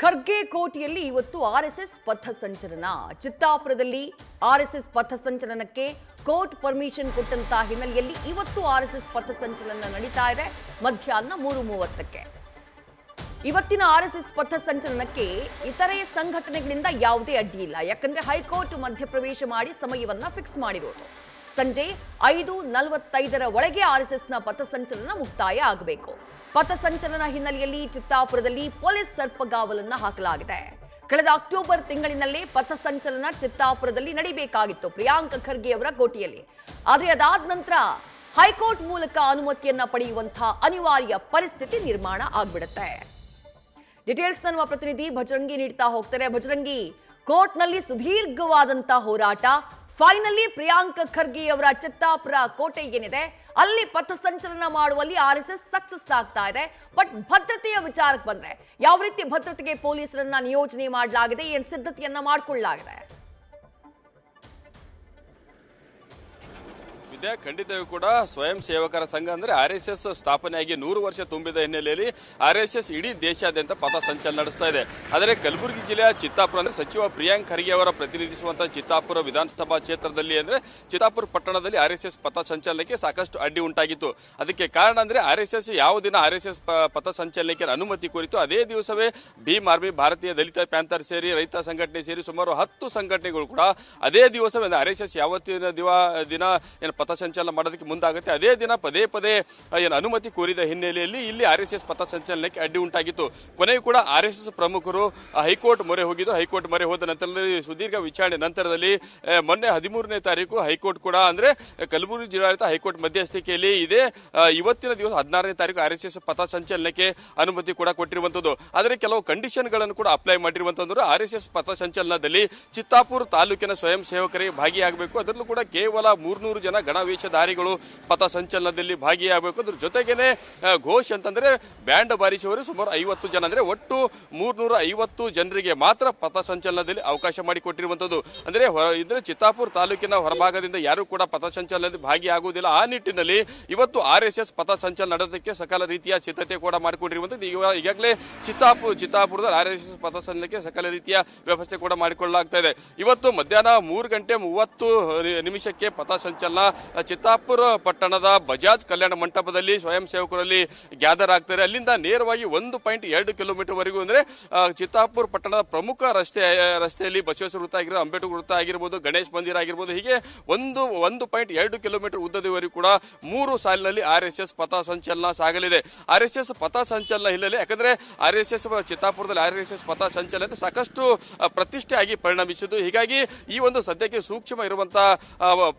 ಖರ್ಗೆ ಕೋಟೆಯಲ್ಲಿ ಇವತ್ತು ಆರ್ಎಸ್ಎಸ್ ಪಥಸಂಚಲನ. ಚಿತ್ತಾಪುರದಲ್ಲಿ ಆರ್ಎಸ್ಎಸ್ ಪಥಸಂಚಲನಕ್ಕೆ ಕೋರ್ಟ್ ಪರ್ಮಿಷನ್ ಕೊಟ್ಟಂತ ಹಿನ್ನೆಲೆಯಲ್ಲಿ ಇವತ್ತು ಆರ್ಎಸ್ಎಸ್ ಪಥಸಂಚಲನ ನಡೀತಾ ಇದೆ ಮಧ್ಯಾಹ್ನ 3:30ಕ್ಕೆ. ಇವತ್ತಿನ ಆರ್ಎಸ್ಎಸ್ ಪಥಸಂಚಲನಕ್ಕೆ ಇತರೆ ಸಂಘಟನೆಗಳಿಂದ ಯಾವುದೇ ಅಡ್ಡಿ ಇಲ್ಲ. ಯಾಕಂದ್ರೆ ಹೈಕೋರ್ಟ್ ಮಧ್ಯಪ್ರವೇಶ ಮಾಡಿ ಸಮಯವನ್ನ ಫಿಕ್ಸ್ ಮಾಡಿರೋದು. ಸಂಜೆ 5:45ರ ಒಳಗೆ ಆರ್ಎಸ್ಎಸ್ನ ಪಥಸಂಚಲನ ಮುಕ್ತಾಯ ಆಗಬೇಕು. ಪಥಸಂಚಲನ ಹಿನ್ನೆಲೆಯಲ್ಲಿ ಚಿತ್ತಾಪುರದಲ್ಲಿ ಪೊಲೀಸ್ ಸರ್ಪಗಾವಲನ್ನ ಹಾಕಲಾಗಿದೆ. ಕಳೆದ ಅಕ್ಟೋಬರ್ ತಿಂಗಳಿನಲ್ಲೇ ಪಥಸಂಚಲನ ಚಿತ್ತಾಪುರದಲ್ಲಿ ನಡೀಬೇಕಾಗಿತ್ತು ಪ್ರಿಯಾಂಕ್ ಖರ್ಗೆ ಅವರ ಕೋಟೆಯಲ್ಲಿ. ಆದರೆ ಅದಾದ ನಂತರ ಹೈಕೋರ್ಟ್ ಮೂಲಕ ಅನುಮತಿಯನ್ನ ಪಡೆಯುವಂತಹ ಅನಿವಾರ್ಯ ಪರಿಸ್ಥಿತಿ ನಿರ್ಮಾಣ ಆಗ್ಬಿಡುತ್ತೆ. ಡೀಟೇಲ್ಸ್ ನಮ್ಮ ಪ್ರತಿನಿಧಿ ಭಜರಂಗಿ ನೀಡ್ತಾ ಹೋಗ್ತಾರೆ. ಭಜರಂಗಿ, ಕೋರ್ಟ್ನಲ್ಲಿ ಸುದೀರ್ಘವಾದಂತಹ ಹೋರಾಟ, ಫೈನಲಿ ಪ್ರಿಯಾಂಕ್ ಖರ್ಗೆ ಅವರ ಚಿತ್ತಾಪುರ ಕೋಟೆ ಏನಿದೆ ಅಲ್ಲಿ ಪಥಸಂಚಲನ ಮಾಡುವಲ್ಲಿ ಆರ್ಎಸ್ಎಸ್ ಸಕ್ಸಸ್ ಆಗ್ತಾ ಇದೆ. ಬಟ್ ಭದ್ರತೆಯ ವಿಚಾರಕ್ಕೆ ಬಂದ್ರೆ ಯಾವ ರೀತಿ ಭದ್ರತೆಗೆ ಪೊಲೀಸರನ್ನ ನಿಯೋಜನೆ ಮಾಡಲಾಗಿದೆ, ಏನ್ ಸಿದ್ಧತೆಯನ್ನ ಮಾಡಿಕೊಳ್ಳಲಾಗಿದೆ? ಖಂಡಿತವೂ ಕೂಡ ಸ್ವಯಂ ಸೇವಕರ ಸಂಘ ಅಂದ್ರೆ ಆರ್ಎಸ್ಎಸ್ ಸ್ಥಾಪನೆಯಾಗಿ 100 ವರ್ಷ ತುಂಬಿದ ಹಿನ್ನೆಲೆಯಲ್ಲಿ ಆರ್ಎಸ್ಎಸ್ ಇಡೀ ದೇಶಾದ್ಯಂತ ಪಥ ಸಂಚಲನ ನಡೆಸ್ತಾ ಇದೆ. ಆದರೆ ಕಲಬುರಗಿ ಜಿಲ್ಲೆಯ ಚಿತ್ತಾಪುರ ಅಂದ್ರೆ ಸಚಿವ ಪ್ರಿಯಾಂಕ್ ಖರ್ಗೆ ಅವರ ಪ್ರತಿನಿಧಿಸುವಂತಹ ಚಿತ್ತಾಪುರ ವಿಧಾನಸಭಾ ಕ್ಷೇತ್ರದಲ್ಲಿ ಅಂದ್ರೆ ಚಿತ್ತಾಪುರ ಪಟ್ಟಣದಲ್ಲಿ ಆರ್ಎಸ್ಎಸ್ ಪಥ ಸಂಚಲನಕ್ಕೆ ಸಾಕಷ್ಟು ಅಡ್ಡಿ ಉಂಟಾಗಿತ್ತು. ಅದಕ್ಕೆ ಕಾರಣ ಅಂದ್ರೆ ಆರ್ಎಸ್ಎಸ್ ಯಾವ ದಿನ ಆರ್ಎಸ್ಎಸ್ ಪಥ ಸಂಚಲನಕ್ಕೆ ಅನುಮತಿ ಕೋರಿತು ಅದೇ ದಿವಸವೇ ಭೀಮ್ ಆರ್ಮಿ, ಭಾರತೀಯ ದಲಿತ ಪ್ಯಾಂಥರ್ ಸೇರಿ ರೈತ ಸಂಘಟನೆ ಸೇರಿ ಸುಮಾರು 10 ಸಂಘಟನೆಗಳು ಕೂಡ ಅದೇ ದಿವಸವೇ ಆರ್ಎಸ್ಎಸ್ ಯಾವತ್ತಿನ ದಿನ ಏನು ಪಥ ಸಂಚಲನ ಮಾಡೋದಕ್ಕೆ ಮುಂದಾಗುತ್ತೆ ಅದೇ ದಿನ ಪದೇ ಪದೇ ಏನು ಅನುಮತಿ ಕೋರಿದ ಹಿನ್ನೆಲೆಯಲ್ಲಿ ಇಲ್ಲಿ ಆರ್ಎಸ್ಎಸ್ ಪಥ ಸಂಚಲನಕ್ಕೆ ಅಡ್ಡಿ ಉಂಟಾಗಿತ್ತು. ಕೊನೆಯೂ ಕೂಡ ಆರ್ಎಸ್ಎಸ್ ಪ್ರಮುಖರು ಹೈಕೋರ್ಟ್ ಮೊರೆ ಹೋಗಿದ್ದು. ಹೈಕೋರ್ಟ್ ಮೊರೆ ಹೋದ ನಂತರದಲ್ಲಿ ಸುದೀರ್ಘ ವಿಚಾರಣೆ ನಂತರದಲ್ಲಿ ಮೊನ್ನೆ 13ನೇ ತಾರೀಕು ಹೈಕೋರ್ಟ್ ಕೂಡ ಅಂದ್ರೆ ಕಲಬುರಗಿ ಜಿಲ್ಲಾಡಳಿತ ಹೈಕೋರ್ಟ್ ಮಧ್ಯಸ್ಥಿಕೆಯಲ್ಲಿ ಇದೆ ಇವತ್ತಿನ ದಿವಸ 16ನೇ ತಾರೀಕು ಆರ್ಎಸ್ಎಸ್ ಪಥ ಸಂಚಲನಕ್ಕೆ ಅನುಮತಿ ಕೂಡ ಕೊಟ್ಟಿರುವಂತದ್ದು. ಆದರೆ ಕೆಲವು ಕಂಡೀಷನ್ ಗಳನ್ನು ಕೂಡ ಅಪ್ಲೈ ಮಾಡಿರುವಂತಂದ್ರೆ ಆರ್ಎಸ್ಎಸ್ ಪಥ ಸಂಚಲನದಲ್ಲಿ ಚಿತ್ತಾಪುರ ತಾಲೂಕಿನ ಸ್ವಯಂ ಸೇವಕರಿಗೆ ಭಾಗಿಯಾಗಬೇಕು. ಅದರಲ್ಲೂ ಕೂಡ ಕೇವಲ 300 ಜನ ಗಣವೇಷಧಾರಿಗಳು ಪಥ ಸಂಚಲನದಲ್ಲಿ ಭಾಗಿಯಾಗಬೇಕು. ಅದ್ರ ಜೊತೆಗೇನೆ ಘೋಷ್ ಅಂತಂದ್ರೆ ಬ್ಯಾಂಡ್ ಬಾರಿಸುವವರು ಸುಮಾರು 50 ಜನ ಅಂದ್ರೆ ಒಟ್ಟು 350 ಜನರಿಗೆ ಮಾತ್ರ ಪಥ ಸಂಚಲನದಲ್ಲಿ ಅವಕಾಶ ಮಾಡಿಕೊಟ್ಟಿರುವಂತದ್ದು. ಅಂದ್ರೆ ಚಿತ್ತಾಪುರ ತಾಲೂಕಿನ ಹೊರಭಾಗದಿಂದ ಯಾರು ಕೂಡ ಪಥ ಸಂಚಲನದಲ್ಲಿ ಭಾಗಿಯಾಗುವುದಿಲ್ಲ. ಆ ನಿಟ್ಟಿನಲ್ಲಿ ಇವತ್ತು ಆರ್ಎಸ್ಎಸ್ ಪಥ ಸಂಚಲನ ನಡೆದಕ್ಕೆ ಸಕಲ ರೀತಿಯ ಸಿದ್ಧತೆ ಕೂಡ ಮಾಡಿಕೊಂಡಿರುವಂತದ್ದು. ಈಗಾಗಲೇ ಚಿತ್ತಾಪುರದ ಆರ್ಎಸ್ಎಸ್ ಪಥ ಸಂಚಲನಕ್ಕೆ ಸಕಲ ರೀತಿಯ ವ್ಯವಸ್ಥೆ ಕೂಡ ಮಾಡಿಕೊಳ್ಳಲಾಗ್ತಾ ಇದೆ. ಇವತ್ತು ಮಧ್ಯಾಹ್ನ 3:30 ಪಥ ಸಂಚಲನ ಚಿತ್ತಾಪುರ ಪಟ್ಟಣದ ಬಜಾಜ್ ಕಲ್ಯಾಣ ಮಂಟಪದಲ್ಲಿ ಸ್ವಯಂ ಸೇವಕರಲ್ಲಿ ಗ್ಯಾದರ್ ಆಗ್ತಾರೆ. ಅಲ್ಲಿಂದ ನೇರವಾಗಿ 1.2 ಕಿಲೋಮೀಟರ್ ವರೆಗೂ ಅಂದ್ರೆ ಚಿತ್ತಾಪುರ ಪಟ್ಟಣದ ಪ್ರಮುಖ ರಸ್ತೆಯಲ್ಲಿ ಬಸವೇಶ್ವರ ವೃತ್ತ ಆಗಿರ್ಬೋದು, ಅಂಬೇಡ್ಕರ್ ವೃತ್ತ ಆಗಿರ್ಬೋದು, ಗಣೇಶ್ ಮಂದಿರ ಆಗಿರ್ಬೋದು, ಹೀಗೆ 1.2 ಕಿಲೋಮೀಟರ್ ಉದ್ದದವರೆಗೂ ಕೂಡ 3 ಸಾಲಿನಲ್ಲಿ ಆರ್ಎಸ್ಎಸ್ ಪಥ ಸಂಚಲನ ಸಾಗಲಿದೆ. ಆರ್ಎಸ್ಎಸ್ ಪಥ ಸಂಚಲನ ಹಿನ್ನೆಲೆ ಯಾಕಂದ್ರೆ ಆರ್ಎಸ್ಎಸ್ ಚಿತ್ತಾಪುರದಲ್ಲಿ ಆರ್ಎಸ್ಎಸ್ ಪಥ ಸಂಚಲನ ಸಾಕಷ್ಟು ಪ್ರತಿಷ್ಠೆ ಆಗಿ ಪರಿಣಮಿಸಿದ್ದು. ಹೀಗಾಗಿ ಈ ಒಂದು ಸದ್ಯಕ್ಕೆ ಸೂಕ್ಷ್ಮ ಇರುವಂತಹ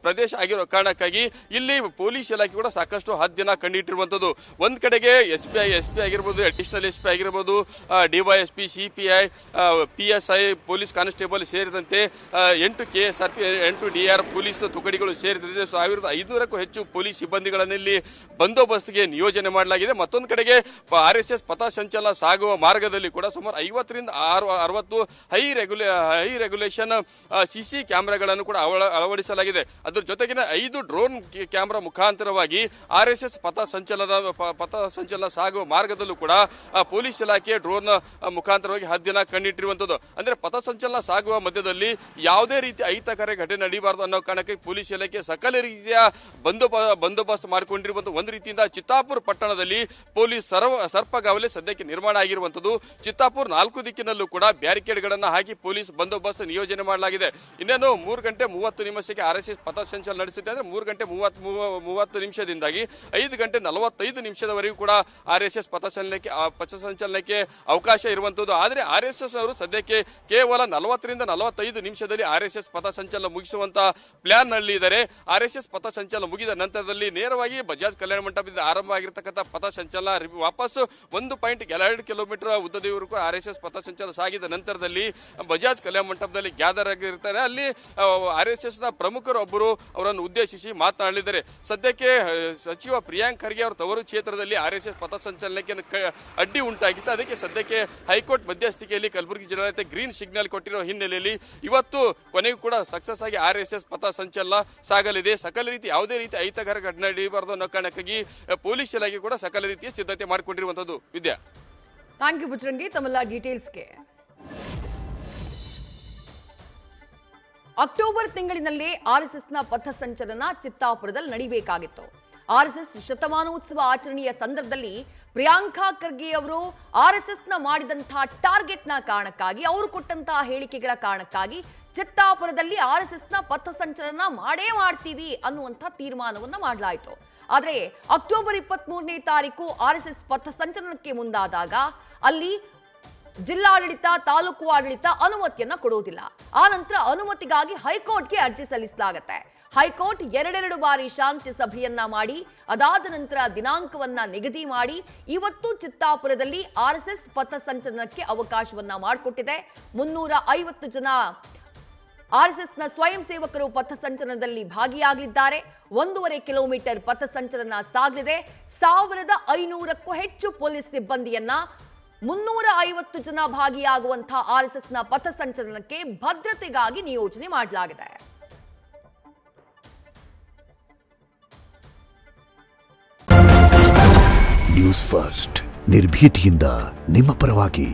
ಪ್ರದೇಶ ಆಗಿರೋ ಕಾರಣಕ್ಕಾಗಿ ಇಲ್ಲಿ ಪೊಲೀಸ್ ಇಲಾಖೆ ಕೂಡ ಸಾಕಷ್ಟು ಹದ್ದಿನ ಕಂಡಿಟ್ಟಿರುವಂತದ್ದು. ಒಂದ್ ಕಡೆಗೆ ಎಸ್ಪಿ ಆಗಿರ್ಬೋದು, ಅಡಿಷನಲ್ ಎಸ್ಪಿ ಆಗಿರ್ಬೋದು, DYSP, CPI, PSI, police constable ಸೇರಿದಂತೆ 8 KSRP, 8 DR ಪೊಲೀಸ್ ತುಕಡಿಗಳು ಸೇರಿದಂತೆ 1500ಕ್ಕೂ ಹೆಚ್ಚು ಪೊಲೀಸ್ ಸಿಬ್ಬಂದಿಗಳನ್ನು ಇಲ್ಲಿ ಬಂದೋಬಸ್ತ್ಗೆ ನಿಯೋಜನೆ ಮಾಡಲಾಗಿದೆ. ಮತ್ತೊಂದು ಕಡೆಗೆ ಆರ್ಎಸ್ಎಸ್ ಪಥ ಸಂಚಲನ ಸಾಗುವ ಮಾರ್ಗದಲ್ಲಿ ಕೂಡ ಸುಮಾರು 50 ರಿಂದ 60 ಹೈ ರೆಗ್ಯುಲೇಷನ್ CC ಕ್ಯಾಮೆರಾಗಳನ್ನು ಕೂಡ ಅಳವಡಿಸಲಾಗಿದೆ. ಅದರ ಜೊತೆಗಿನ 5 ಡ್ರೋನ್ ಕ್ಯಾಮೆರಾ ಮುಖಾಂತರವಾಗಿ ಆರ್ಎಸ್ಎಸ್ ಪಥ ಸಂಚಲನ ಸಾಗುವ ಮಾರ್ಗದಲ್ಲೂ ಕೂಡ ಪೊಲೀಸ್ ಇಲಾಖೆ ಡ್ರೋನ್ ಮುಖಾಂತರವಾಗಿ ಹದ್ದಿನ ಕಂಡಿಟ್ಟಿರುವಂತದ್ದು. ಅಂದ್ರೆ ಪಥ ಸಂಚಲನ ಸಾಗುವ ಮಧ್ಯದಲ್ಲಿ ಯಾವುದೇ ರೀತಿ ಅಹಿತಕರ ಘಟನೆ ನಡೀಬಾರದು ಅನ್ನೋ ಕಾರಣಕ್ಕೆ ಪೊಲೀಸ್ ಇಲಾಖೆ ಸಕಲ ರೀತಿಯ ಬಂದೋಬಸ್ತ್ ಮಾಡಿಕೊಂಡಿರುವಂತಹ ಒಂದು ರೀತಿಯಿಂದ ಚಿತ್ತಾಪುರ ಪಟ್ಟಣದಲ್ಲಿ ಪೊಲೀಸ್ ಸರ್ಪಗಾವಲೆ ಸದ್ಯಕ್ಕೆ ನಿರ್ಮಾಣ ಆಗಿರುವಂತದ್ದು. ಚಿತ್ತಾಪುರ 4 ದಿಕ್ಕಿನಲ್ಲೂ ಕೂಡ ಬ್ಯಾರಿಕೇಡ್ ಗಳನ್ನ ಹಾಕಿ ಪೊಲೀಸ್ ಬಂದೋಬಸ್ತ್ ನಿಯೋಜನೆ ಮಾಡಲಾಗಿದೆ. ಇನ್ನೇನು 3:30 ಆರ್ಎಸ್ಎಸ್ ಪಥ ಸಂಚಲನ ನಡೆಸಿದೆ ಅಂದ್ರೆ 3:30 5:45 ಕೂಡ ಆರ್ಎಸ್ಎಸ್ ಪಥ ಸಂಚಲನಕ್ಕೆ ಅವಕಾಶ ಇರುವಂತದ್ದು. ಆದ್ರೆ ಆರ್ಎಸ್ಎಸ್ ಅವರು ಸದ್ಯಕ್ಕೆ ಕೇವಲ 40 ರಿಂದ 45 ನಿಮಿಷದಲ್ಲಿ ಆರ್ಎಸ್ಎಸ್ ಪಥ ಸಂಚಲನ ಮುಗಿಸುವಂತಹ ಪ್ಲಾನ್ ನಲ್ಲಿ ಇದ್ದಾರೆ. ಆರ್ಎಸ್ಎಸ್ ಪಥ ಸಂಚಲನ ಮುಗಿದ ನಂತರದಲ್ಲಿ ನೇರವಾಗಿ ಬಜಾಜ್ ಕಲ್ಯಾಣ ಮಂಟಪದಿಂದ ಆರಂಭ ಆಗಿರತಕ್ಕಂಥ ಪಥ ಸಂಚಲನ ವಾಪಸ್ 1.2 ಕಿಲೋಮೀಟರ್ ಉದ್ದದವರೆಗೂ ಆರ್ಎಸ್ಎಸ್ ಪಥ ಸಂಚಲನ ಸಾಗಿದ ನಂತರದಲ್ಲಿ ಬಜಾಜ್ ಕಲ್ಯಾಣ ಮಂಟಪದಲ್ಲಿ ಗ್ಯಾದರ್ ಆಗಿರ್ತಾರೆ. ಅಲ್ಲಿ ಆರ್ಎಸ್ಎಸ್ ನ ಪ್ರಮುಖರು ಒಬ್ಬರು ಅವರನ್ನು ಉದ್ದೇಶಿಸಿ ಮಾತನಾಡಲಿದ್ದಾರೆ. ಸದ್ಯಕ್ಕೆ ಸಚಿವ ಪ್ರಿಯಾಂಕ್ ಖರ್ಗೆ ಅವರ ತವರು ಕ್ಷೇತ್ರದಲ್ಲಿ ಆರ್ಎಸ್ಎಸ್ ಪಥ ಸಂಚಲನಕ್ಕೆ ಅಡ್ಡಿ ಉಂಟಾಗಿತ್ತು. ಅದಕ್ಕೆ ಸದ್ಯಕ್ಕೆ ಹೈಕೋರ್ಟ್ ಮಧ್ಯಸ್ಥಿಕೆಯಲ್ಲಿ ಕಲಬುರಗಿ ಜಿಲ್ಲಾಡಳಿತ ಗ್ರೀನ್ ಸಿಗ್ನಲ್ ಕೊಟ್ಟಿರುವ ಹಿನ್ನೆಲೆಯಲ್ಲಿ ಇವತ್ತು ಕೊನೆಗೂ ಕೂಡ ಸಕ್ಸಸ್ ಆಗಿ ಆರ್ಎಸ್ಎಸ್ ಪಥ ಸಂಚಲನ ಸಾಗಲಿದೆ. ಸಕಲ ರೀತಿ ಯಾವುದೇ ರೀತಿ ಅಹಿತಕರ ಘಟನೆ ನಡೆಯಬಾರದು ಅನ್ನೋ ಕಾರಣಕ್ಕಾಗಿ ಪೊಲೀಸ್ ಇಲಾಖೆ ಕೂಡ ಸಕಲ ರೀತಿಯ ಸಿದ್ಧತೆ ಮಾಡಿಕೊಂಡಿರುವಂತದ್ದು. ವಿದ್ಯಾ, ಥ್ಯಾಂಕ್ ಯು ಭಜರಂಗಿ ತಮ್ಮೆಲ್ಲ ಡೀಟೇಲ್ಸ್ಗೆ. ಅಕ್ಟೋಬರ್ ತಿಂಗಳಿನಲ್ಲೇ ಆರ್ಎಸ್ಎಸ್ನ ಪಥಸಂಚಲನ ಚಿತ್ತಾಪುರದಲ್ಲಿ ನಡೀಬೇಕಾಗಿತ್ತು. ಆರ್ಎಸ್ಎಸ್ ಶತಮಾನೋತ್ಸವ ಆಚರಣೆಯ ಸಂದರ್ಭದಲ್ಲಿ ಪ್ರಿಯಾಂಕಾ ಖರ್ಗೆ ಅವರು ಆರ್ಎಸ್ಎಸ್ನ ಮಾಡಿದಂತಹ ಟಾರ್ಗೆಟ್ನ ಕಾರಣಕ್ಕಾಗಿ, ಅವರು ಕೊಟ್ಟಂತಹ ಹೇಳಿಕೆಗಳ ಕಾರಣಕ್ಕಾಗಿ ಚಿತ್ತಾಪುರದಲ್ಲಿ ಆರ್ಎಸ್ಎಸ್ನ ಪಥಸಂಚಲನ ಮಾಡೇ ಮಾಡ್ತೀವಿ ಅನ್ನುವಂಥ ತೀರ್ಮಾನವನ್ನ ಮಾಡಲಾಯಿತು. ಆದರೆ ಅಕ್ಟೋಬರ್ 23ನೇ ತಾರೀಕು ಆರ್ಎಸ್ಎಸ್ ಪಥಸಂಚಲನಕ್ಕೆ ಮುಂದಾದಾಗ ಅಲ್ಲಿ ಜಿಲ್ಲಾಡಳಿತ, ತಾಲೂಕು ಆಡಳಿತ ಅನುಮತಿಯನ್ನ ಕೊಡುವುದಿಲ್ಲ. ಆ ನಂತರ ಅನುಮತಿಗಾಗಿ ಹೈಕೋರ್ಟ್ಗೆ ಅರ್ಜಿ ಸಲ್ಲಿಸಲಾಗುತ್ತೆ. ಹೈಕೋರ್ಟ್ 2 ಬಾರಿ ಶಾಂತಿ ಸಭೆಯನ್ನ ಮಾಡಿ ಅದಾದ ನಂತರ ದಿನಾಂಕವನ್ನ ನಿಗದಿ ಮಾಡಿ ಇವತ್ತು ಚಿತ್ತಾಪುರದಲ್ಲಿ ಆರ್ಎಸ್ಎಸ್ ಪಥಸಂಚಲನಕ್ಕೆ ಅವಕಾಶವನ್ನ ಮಾಡಿಕೊಟ್ಟಿದೆ. 350 ಜನ ಆರ್ಎಸ್ಎಸ್ನ ಸ್ವಯಂ ಸೇವಕರು ಪಥಸಂಚಲನದಲ್ಲಿ ಭಾಗಿಯಾಗಲಿದ್ದಾರೆ. 1.5 ಕಿಲೋಮೀಟರ್ ಪಥಸಂಚಲನ ಸಾಗಲಿದೆ. 1500ಕ್ಕೂ ಹೆಚ್ಚು ಪೊಲೀಸ್ ಸಿಬ್ಬಂದಿಯನ್ನ 350 ಜನ ಭಾಗಿಯಾಗುವಂತಹ ಆರ್ಎಸ್ಎಸ್ನ ಪಥಸಂಚಲನಕ್ಕೆ ಭದ್ರತೆಗಾಗಿ ನಿಯೋಜನೆ ಮಾಡಲಾಗಿದೆ. ನ್ಯೂಸ್ ಫಸ್ಟ್ ನಿರ್ಭೀತಿಯಿಂದ ನಿಮ್ಮ ಪರವಾಗಿ.